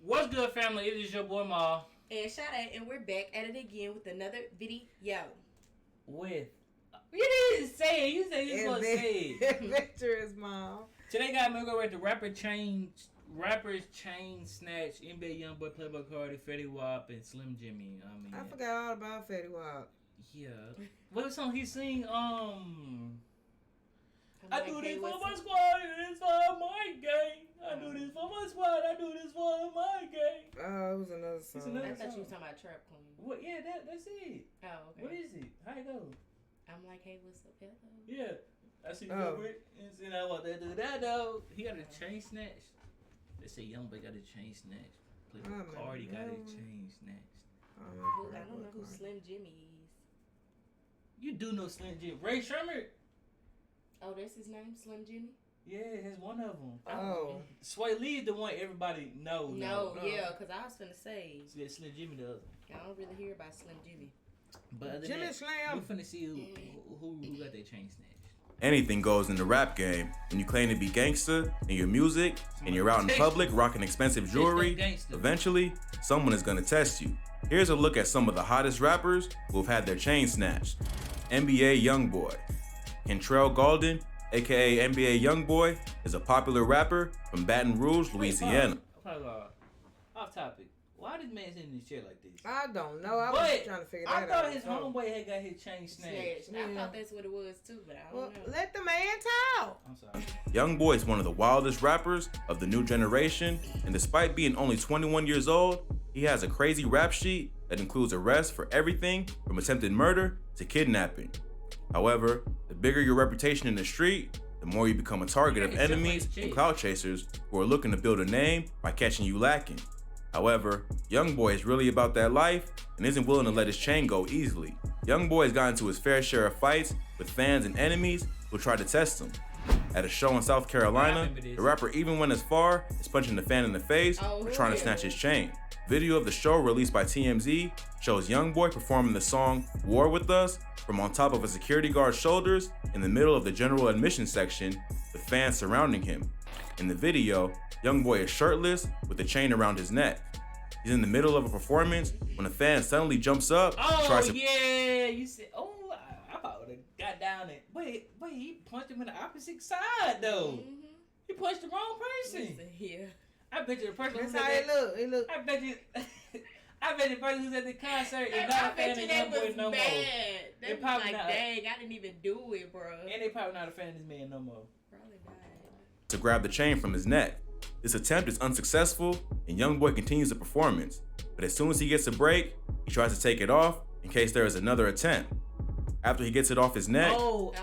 What's good, family? It is your boy Ma. And Shootout, and we're back at it again with another video. With you didn't say it. You said you was gonna say it. Adventurous Mom. Today, guys, we're gonna rate the rappers chain snatch, NBA Youngboy, Playboi Carti, Fetty Wap, and Slim Jxmmi. I forgot all about Fetty Wap. Yeah. What song he sing? I do this for my squad, and it's for my gang. I do this for my squad, I do this for my gang. Oh, it was another song. I thought you was talking about Trap Queen. What? Yeah, that's it. Oh, okay. What is it? How it go? I'm like, hey, what's up, hello? Yeah. I see you over it, and see I want that do that though. He got a chain snatch. They say Youngboy got a chain snatch. Playboi Carti got a chain snatch. I don't know who Slim Jxmmi is. You do know Slim Jxmmi. Ray Sherman. Oh, that's his name, Slim Jxmmi? Yeah, that's one of them. Oh. Sway Lee is the one everybody knows. No, yeah, because I was finna say. Yeah, Slim Jxmmi does. I don't really hear about Slim Jxmmi. But other Jimmy than Slam. we finna see who got their chain snatch. Anything goes in the rap game. When you claim to be gangster in your music and you're out in public rocking expensive jewelry, eventually someone is gonna test you. Here's a look at some of the hottest rappers who have had their chain snatched. NBA Youngboy. Kentrell Gaulden, aka NBA Youngboy, is a popular rapper from Baton Rouge, Louisiana. Off topic. Why did man sit in his chair like this? I don't know. I was trying to figure that out. I thought his homeboy had got his chain snatched. I thought that's what it was too, but I don't know. Let the man talk. I'm sorry. Youngboy is one of the wildest rappers of the new generation, and despite being only 21 years old, he has a crazy rap sheet that includes arrests for everything from attempted murder to kidnapping. However, the bigger your reputation in the street, the more you become a target of enemies and crowd chasers who are looking to build a name by catching you lacking. However, Youngboy is really about that life and isn't willing to let his chain go easily. Youngboy has gotten into his fair share of fights with fans and enemies who try to test him. At a show in South Carolina, the rapper even went as far as punching the fan in the face for trying to snatch his chain. Video of the show released by TMZ shows Youngboy performing the song War With Us from on top of a security guard's shoulders in the middle of the general admission section with fans surrounding him. In the video, Youngboy is shirtless with a chain around his neck. He's in the middle of a performance when a fan suddenly jumps up and tries to... yeah, you said, I probably would have got down it. Wait, he punched him in the opposite side though. Mm-hmm. He punched the wrong person. Yeah. I bet you the person That's how it look. It look. I bet the person who's at the concert is not a fan of Youngboy no more. They was like, dang, I didn't even do it, bro. And they probably not a fan of this man no more. Probably not. To grab the chain from his neck. This attempt is unsuccessful, and Youngboy continues the performance. But as soon as he gets a break, he tries to take it off in case there is another attempt. After he gets it off his neck,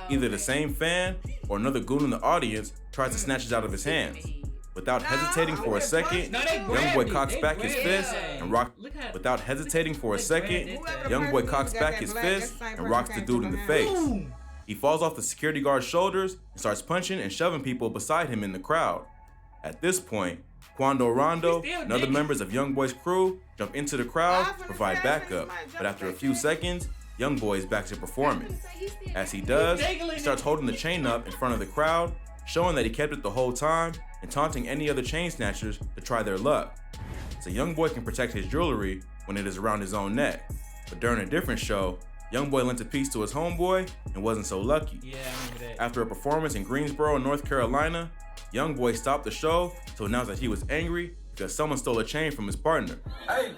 either the same fan or another goon in the audience tries to snatch it out of his hands. Without hesitating for a second, Youngboy cocks back his fist and rocks. Without hesitating for a second, Youngboy cocks back his fist and rocks the dude in the face. He falls off the security guard's shoulders and starts punching and shoving people beside him in the crowd. At this point, Quando Rondo and other members of Youngboy's crew jump into the crowd to provide backup, but after a few seconds, Youngboy is back to performing. As he does, he starts holding the chain up in front of the crowd, showing that he kept it the whole time and taunting any other chain snatchers to try their luck. So Youngboy can protect his jewelry when it is around his own neck. But during a different show, Youngboy lent a piece to his homeboy and wasn't so lucky. Yeah, I remember that. After a performance in Greensboro, North Carolina, Youngboy stopped the show to announce that he was angry because someone stole a chain from his partner. Hey,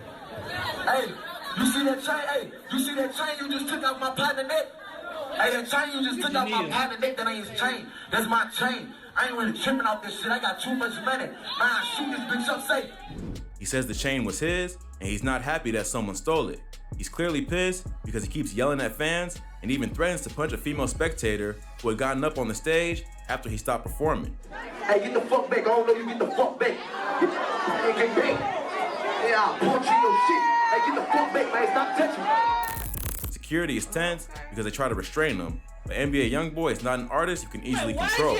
you see that chain? Hey, you see that chain you just took off my partner neck? Hey, that chain you just took off my partner neck, that ain't his chain. That's my chain. I ain't really tripping off this shit. I got too much money. Man, shoot this bitch up safe. He says the chain was his, and he's not happy that someone stole it. He's clearly pissed because he keeps yelling at fans and even threatens to punch a female spectator who had gotten up on the stage after he stopped performing. Hey, get the fuck back. I don't know you get the fuck back. Get back. Yeah, I'll punch you your shit. Hey, get the fuck back, man. Stop touching me. Security is tense because they try to restrain him, but NBA Youngboy is not an artist you can easily control.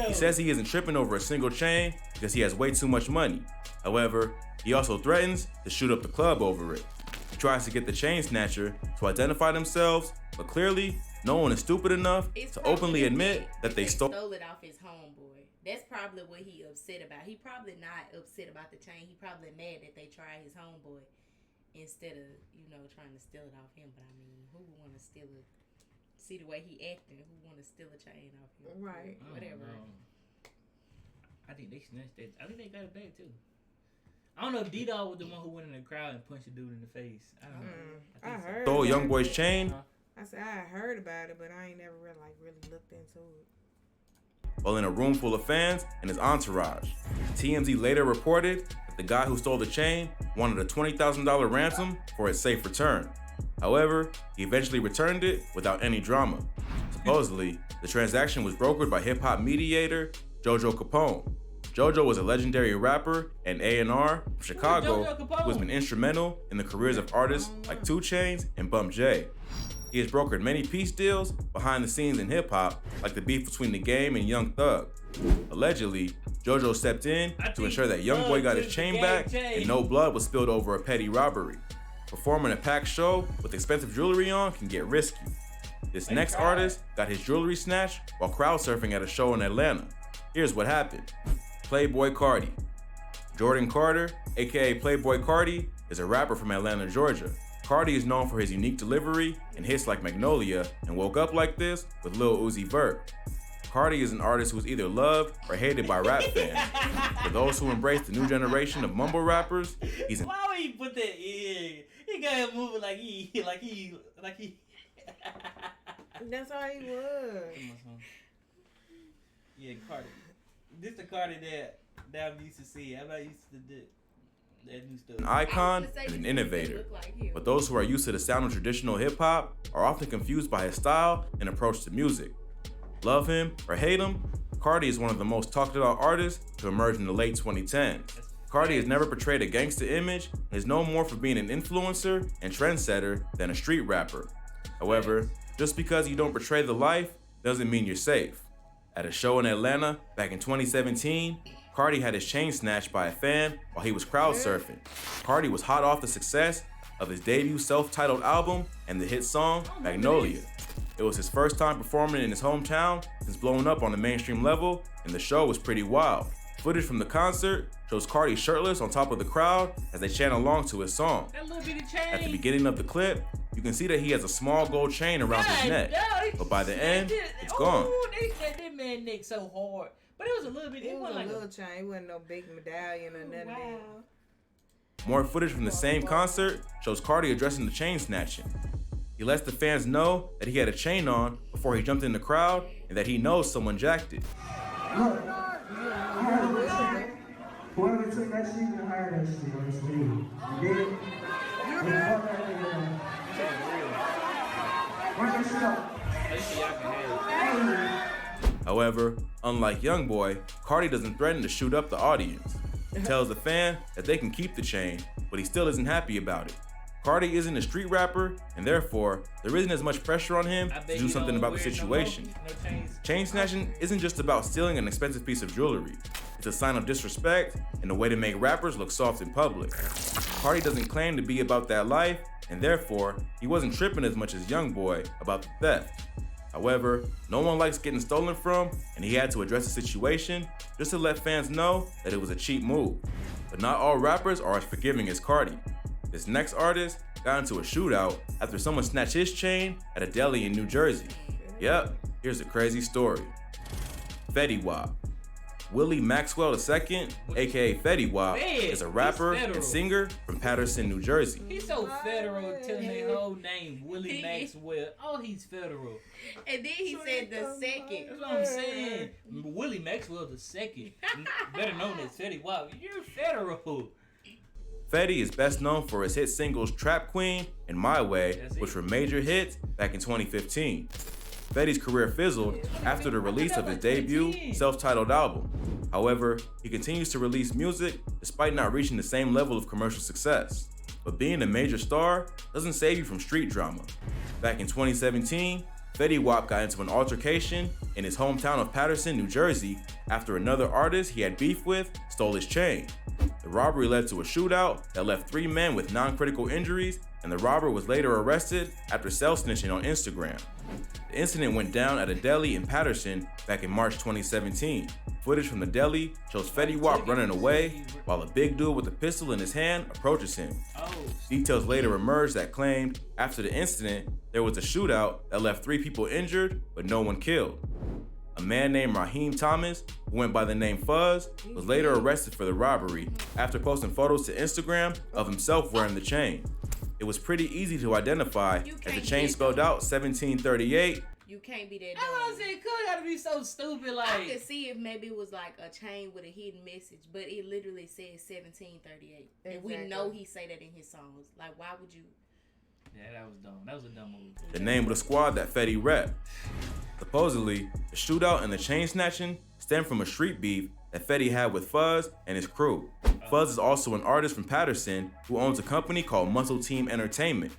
He says he isn't tripping over a single chain because he has way too much money. However, he also threatens to shoot up the club over it. He tries to get the chain snatcher to identify themselves, but clearly, no one is stupid enough to openly admit that they stole it off his homeboy. That's probably what he upset about. He probably not upset about the chain. He probably mad that they tried his homeboy instead of, trying to steal it off him. But I mean, who would want to steal it? See the way he acting. Who want to steal a chain off him? Right. Whatever. I think they snatched that. I think they got it back too. I don't know if D-Dog was the one who went in the crowd and punched a dude in the face. I don't know. I heard. Stole Youngboy's chain. I said I heard about it, but I ain't never really looked into it. While in a room full of fans and his entourage, TMZ later reported that the guy who stole the chain wanted a $20,000 ransom for its safe return. However, he eventually returned it without any drama. Supposedly, the transaction was brokered by hip-hop mediator Jojo Capone. Jojo was a legendary rapper and A&R from Chicago who has been instrumental in the careers of artists like 2 Chainz and Bump J. He has brokered many peace deals behind the scenes in hip-hop, like the beef between The Game and Young Thug. Allegedly, Jojo stepped in to ensure that Youngboy got his chain back and no blood was spilled over a petty robbery. Performing a packed show with expensive jewelry on can get risky. This next artist got his jewelry snatched while crowd surfing at a show in Atlanta. Here's what happened. Playboi Carti. Jordan Carter, aka Playboi Carti, is a rapper from Atlanta, Georgia. Carti is known for his unique delivery and hits like Magnolia and Woke Up Like This with Lil Uzi Vert. Carti is an artist who is either loved or hated by rap fans. For those who embrace the new generation of mumble rappers, he's an— Why would he put that in? He got him moving like he. That's how he was. Yeah, Carti. This the Carti that I'm used to see. I'm not used to that new stuff. an icon and an innovator. But those who are used to the sound of traditional hip-hop are often confused by his style and approach to music. Love him or hate him, Carti is one of the most talked about artists to emerge in the late 2010s. Carti has never portrayed a gangster image and is known more for being an influencer and trendsetter than a street rapper. However, just because you don't portray the life doesn't mean you're safe. At a show in Atlanta back in 2017, Carti had his chain snatched by a fan while he was crowd surfing. Carti was hot off the success of his debut self-titled album and the hit song Magnolia. It was his first time performing in his hometown since blowing up on the mainstream level, and the show was pretty wild. Footage from the concert shows Carti shirtless on top of the crowd as they chant along to his song. That little bitty chain. At the beginning of the clip, you can see that he has a small gold chain around his neck, but by the end, it's gone. They snatched that man's neck so hard. But it was a little bit. It was wasn't a like little chain. It wasn't no big medallion or nothing. Wow. More footage from the same concert shows Carti addressing the chain snatching. He lets the fans know that he had a chain on before he jumped in the crowd and that he knows someone jacked it. Look, whoever took that shit, you hired that shit on the street. You did? Run that shit up. However, unlike Youngboy, Carti doesn't threaten to shoot up the audience. He tells the fan that they can keep the chain, but he still isn't happy about it. Carti isn't a street rapper, and therefore, there isn't as much pressure on him to do something about the situation. Chain snatching isn't just about stealing an expensive piece of jewelry. It's a sign of disrespect and a way to make rappers look soft in public. Carti doesn't claim to be about that life, and therefore, he wasn't tripping as much as Youngboy about the theft. However, no one likes getting stolen from, and he had to address the situation just to let fans know that it was a cheap move. But not all rappers are as forgiving as Carti. This next artist got into a shootout after someone snatched his chain at a deli in New Jersey. Yep, here's a crazy story. Fetty Wap. Willie Maxwell II, aka Fetty Wap, is a rapper and singer from Paterson, New Jersey. He's so federal, telling their whole name, Willie Maxwell. Oh, he's federal. And then he said the second. That's what I'm saying. Willie Maxwell the second, better known as Fetty Wap. You're federal. Fetty is best known for his hit singles Trap Queen and My Way, which were major hits back in 2015. Fetty's career fizzled after the release of his debut self-titled album. However, he continues to release music despite not reaching the same level of commercial success. But being a major star doesn't save you from street drama. Back in 2017, Fetty Wap got into an altercation in his hometown of Paterson, New Jersey, after another artist he had beef with stole his chain. The robbery led to a shootout that left 3 men with non-critical injuries, and the robber was later arrested after self-snitching on Instagram. The incident went down at a deli in Paterson back in March 2017. Footage from the deli shows Fetty Wap running away while a big dude with a pistol in his hand approaches him. Details later emerged that claimed after the incident, there was a shootout that left 3 people injured but no one killed. A man named Raheem Thomas, who went by the name Fuzz, was later arrested for the robbery after posting photos to Instagram of himself wearing the chain. It was pretty easy to identify as the chain spelled out 1738. You can't be that dumb. That's what I said. Could gotta be so stupid. Like I could see if maybe it was like a chain with a hidden message, but it literally said 1738, and we know he say that in his songs. Like, why would you? Yeah, that was dumb. That was a dumb move. The name of the squad that Fetty rep. Supposedly, the shootout and the chain snatching stemmed from a street beef that Fetty had with Fuzz and his crew. Fuzz is also an artist from Patterson who owns a company called Muscle Team Entertainment.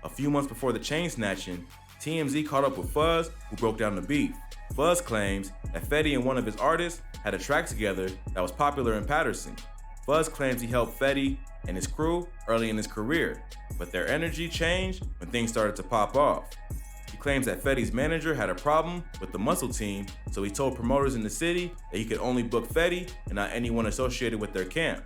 A few months before the chain snatching, TMZ caught up with Fuzz, who broke down the beef. Fuzz claims that Fetty and one of his artists had a track together that was popular in Patterson. Fuzz claims he helped Fetty and his crew early in his career, but their energy changed when things started to pop off. He claims that Fetty's manager had a problem with the Muscle Team, so he told promoters in the city that he could only book Fetty and not anyone associated with their camp.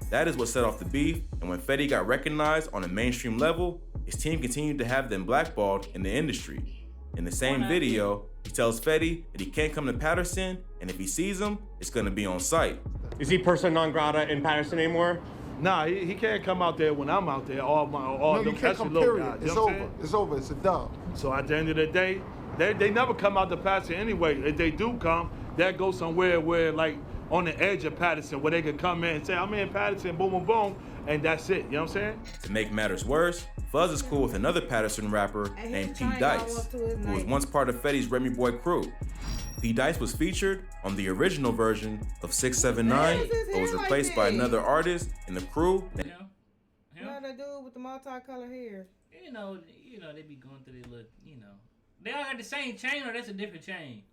That is what set off the beef, and when Fetty got recognized on a mainstream level, his team continued to have them blackballed in the industry. In the same video, he tells Fetty that he can't come to Patterson, and if he sees him, it's gonna be on site. Is he persona non grata in Patterson anymore? Nah, he can't come out there when I'm out there. No, you can't come, period. It's over. It's over. It's a dub. So at the end of the day, they never come out to Patterson anyway. If they do come, that goes somewhere where, like, on the edge of Patterson, where they can come in and say, I'm in Patterson, boom, boom, boom, and that's it. You know what I'm saying? To make matters worse, Fuzz is cool with another Patterson rapper named P. Dice, who was once part of Fetty's Remy Boy crew. P. Dice was featured on the original version of 679, but was replaced by another artist in the crew. You know that dude with the multicolored hair. You know, they be going through their little, They all got the same chain, or that's a different chain?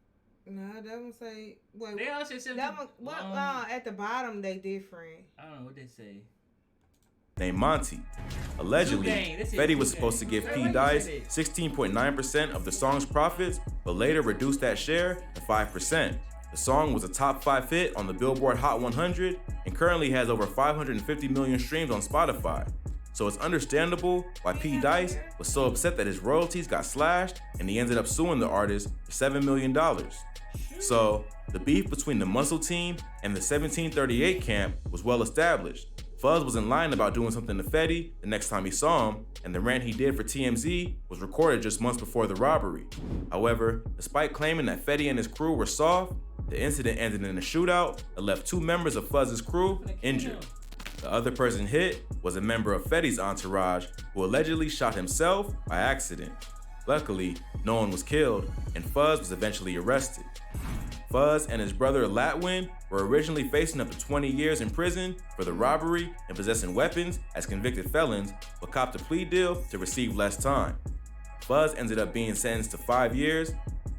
No, that one say. Wait, they all say something. That one, at the bottom they different. I don't know what they say. Named Monty. Allegedly, Fetty was supposed to give P. Dice 16.9% of the song's profits, but later reduced that share to 5%. The song was a top 5 hit on the Billboard Hot 100 and currently has over 550 million streams on Spotify. So it's understandable why P. Dice was so upset that his royalties got slashed and he ended up suing the artist for $7 million. So the beef between the Muscle Team and the 1738 camp was well established. Fuzz wasn't lying about doing something to Fetty the next time he saw him, and the rant he did for TMZ was recorded just months before the robbery. However, despite claiming that Fetty and his crew were soft, the incident ended in a shootout that left 2 members of Fuzz's crew injured. The other person hit was a member of Fetty's entourage who allegedly shot himself by accident. Luckily, no one was killed, and Fuzz was eventually arrested. Fuzz and his brother Latwin were originally facing up to 20 years in prison for the robbery and possessing weapons as convicted felons, but copped a plea deal to receive less time. Fuzz ended up being sentenced to 5 years,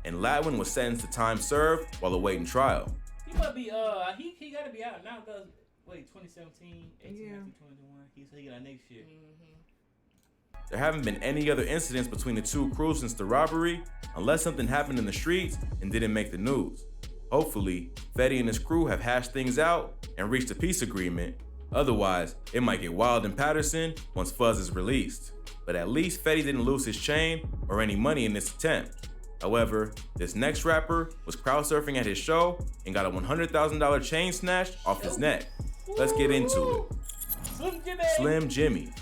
and Latwin was sentenced to time served while awaiting trial. He might be, he gotta be out now, because, 2017, 18, 19, 21, he said he got out next year. There haven't been any other incidents between the two crews since the robbery, unless something happened in the streets and didn't make the news. Hopefully, Fetty and his crew have hashed things out and reached a peace agreement. Otherwise, it might get wild in Patterson once Fuzz is released. But at least Fetty didn't lose his chain or any money in this attempt. However, this next rapper was crowd surfing at his show and got a $100,000 chain snatched off his neck. Let's get into it. Slim Jxmmi.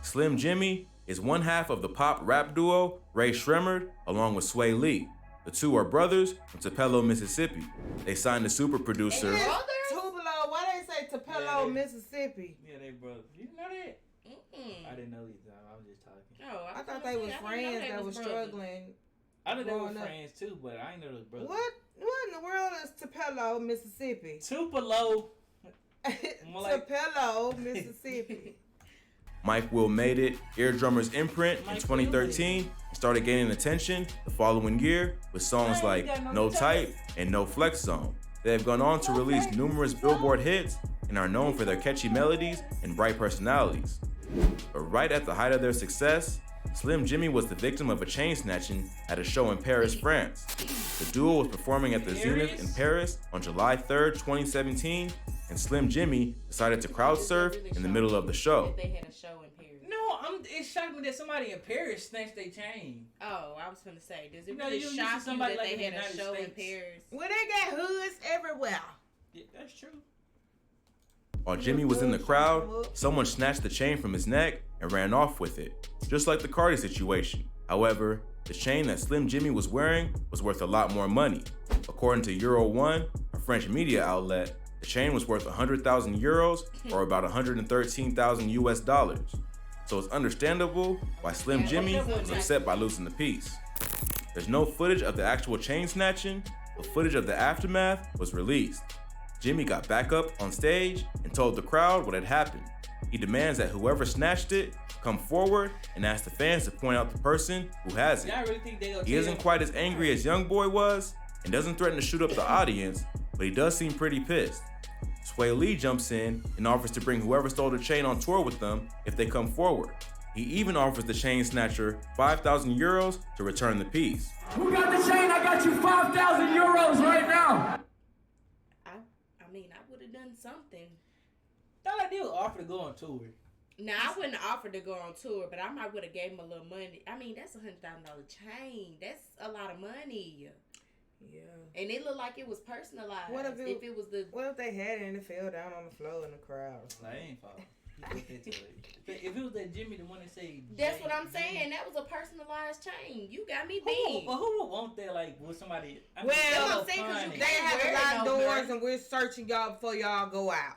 Slim Jxmmi is one half of the pop rap duo Ray Shremmerd along with Sway Lee. The two are brothers from Tupelo, Mississippi. They signed the super producer. Tupelo, why they say Tupelo, Mississippi? Yeah, they brothers. You didn't know that? I didn't know either. I was just talking. Oh, I thought they was friends that was struggling. I knew they were friends too, but I didn't know they was brothers. What in the world is Tupelo, Mississippi? Tupelo. Tupelo, Mississippi. Mike Will made it Eardrummer's imprint in 2013 and started gaining attention the following year with songs like No Type and No Flex Zone. They have gone on to release numerous Billboard hits and are known for their catchy melodies and bright personalities. But right at the height of their success, Slim Jxmmi was the victim of a chain snatching at a show in Paris, France. The duo was performing at the Zenith in Paris on July 3rd, 2017, and Slim Jxmmi decided to crowd surf in the middle of the show. They had a show in Paris. No, it shocked me that somebody in Paris snatched their chain. Oh, I was gonna say, does it really shock you that they had a show in Paris? Well, they got hoods everywhere. Yeah, that's true. While Jxmmi was in the crowd, someone snatched the chain from his neck and ran off with it, just like the Carti situation. However, the chain that Slim Jxmmi was wearing was worth a lot more money. According to Euro 1, a French media outlet, the chain was worth 100,000 euros or about 113,000 US dollars. So it's understandable why Slim Jxmmi was upset by losing the piece. There's no footage of the actual chain snatching, but footage of the aftermath was released. Jxmmi got back up on stage and told the crowd what had happened. He demands that whoever snatched it come forward and ask the fans to point out the person who has it. He isn't quite as angry as Youngboy was and doesn't threaten to shoot up the audience, but he does seem pretty pissed. Sway Lee jumps in and offers to bring whoever stole the chain on tour with them if they come forward. He even offers the chain snatcher 5,000 euros to return the piece. Who got the chain? I got you 5,000 euros right now. I mean, I would have done something. Thought I did offer to go on tour. Now, I wouldn't offer to go on tour, but I might would have gave him a little money. I mean, that's $100,000 chain. That's a lot of money. Yeah. And it looked like it was personalized. What if it was the? What if they had it and it fell down on the floor in the crowd? Nah, it ain't fall. If it was that Jxmmi, the one that say. That's what I'm saying. That was a personalized chain. You got me beat. But who would want that? Like, with somebody? Well, I'm saying because they have a lot of doors and we're searching y'all before y'all go out.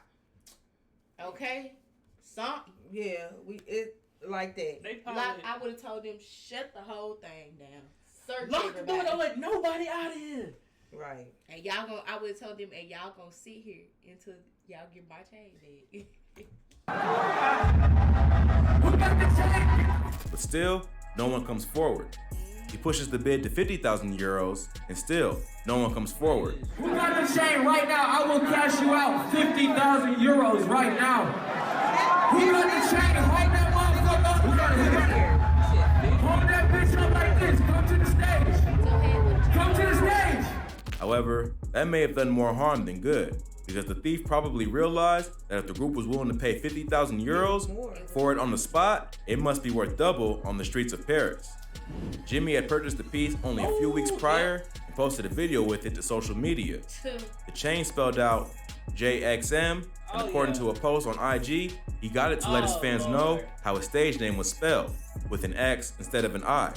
Okay. Something. Yeah, it like that. I would have told them shut the whole thing down. Search lock everybody. the door. Don't let nobody out of here. Right. And y'all gonna. I would have told them, and y'all gonna sit here until y'all get my chain back. But still, no one comes forward. He pushes the bid to 50,000 euros, and still, no one comes forward. Who got the chain right now? I will cash you out 50,000 euros right now. Who got the chain right now, motherfucker? Who got it? Hold that bitch up like this. Come to the stage. Come to the stage. However, that may have done more harm than good, because the thief probably realized that if the group was willing to pay 50,000 euros for it on the spot, it must be worth double on the streets of Paris. Jxmmi had purchased the piece only a few weeks prior and posted a video with it to social media. The chain spelled out JXM, and according to a post on IG, he got it to let his fans know how his stage name was spelled, with an X instead of an I.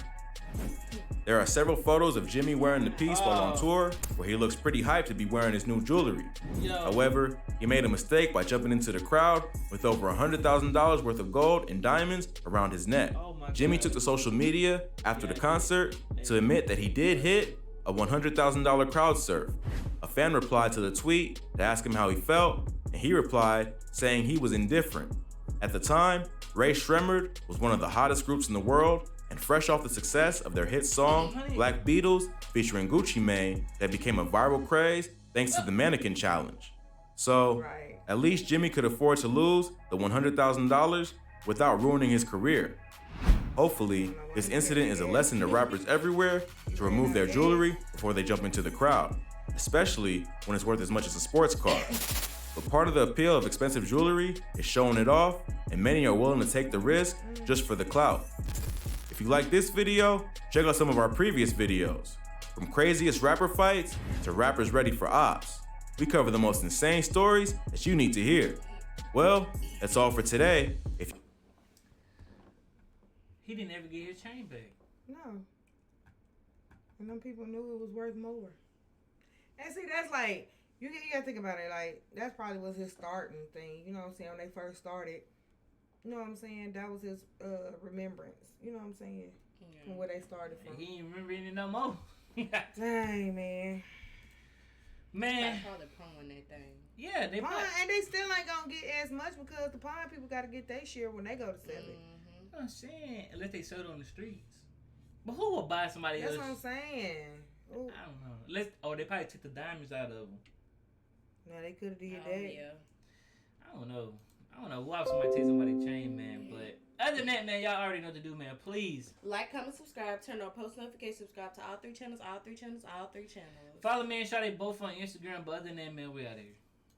There are several photos of Jxmmi wearing the piece while on tour, where he looks pretty hyped to be wearing his new jewelry. However, he made a mistake by jumping into the crowd with over $100,000 worth of gold and diamonds around his neck. Jxmmi took to social media after the concert to admit that he did hit a $100,000 crowd surf. A fan replied to the tweet to ask him how he felt, and he replied saying he was indifferent. At the time, Ray Shremmerd was one of the hottest groups in the world, and fresh off the success of their hit song, Black Beatles, featuring Gucci Mane, that became a viral craze thanks to the Mannequin Challenge. So, at least Jxmmi could afford to lose the $100,000 without ruining his career. Hopefully, this incident is a lesson to rappers everywhere to remove their jewelry before they jump into the crowd, especially when it's worth as much as a sports car. But part of the appeal of expensive jewelry is showing it off, and many are willing to take the risk just for the clout. If you like this video, check out some of our previous videos. From craziest rapper fights to rappers ready for ops, we cover the most insane stories that you need to hear. Well, that's all for today. He didn't ever get his chain back. No. And them people knew it was worth more. And see, that's like, you gotta think about it, like, that's probably was his starting thing, you know what I'm saying, when they first started. You know what I'm saying? That was his remembrance. You know what I'm saying? Yeah. From where they started from. He ain't remember any no more. Dang, man. Man. That's probably pawning that thing. Yeah, they pawn, and they still ain't gonna get as much because the pawn people gotta get their share when they go to sell it. I'm saying, unless they sell it on the streets. But who will buy somebody else? That's what I'm saying. Ooh. I don't know. They probably took the diamonds out of them. No, they could have did that. Yeah. I don't know. Who else might take somebody's chain, man, but Other than that, man, y'all already know what to do, man. Please. Like, comment, subscribe, turn on post notifications, subscribe to all 3 channels, all 3 channels, all 3 channels. Follow me and Shawty both on Instagram, but other than that, man, we out here.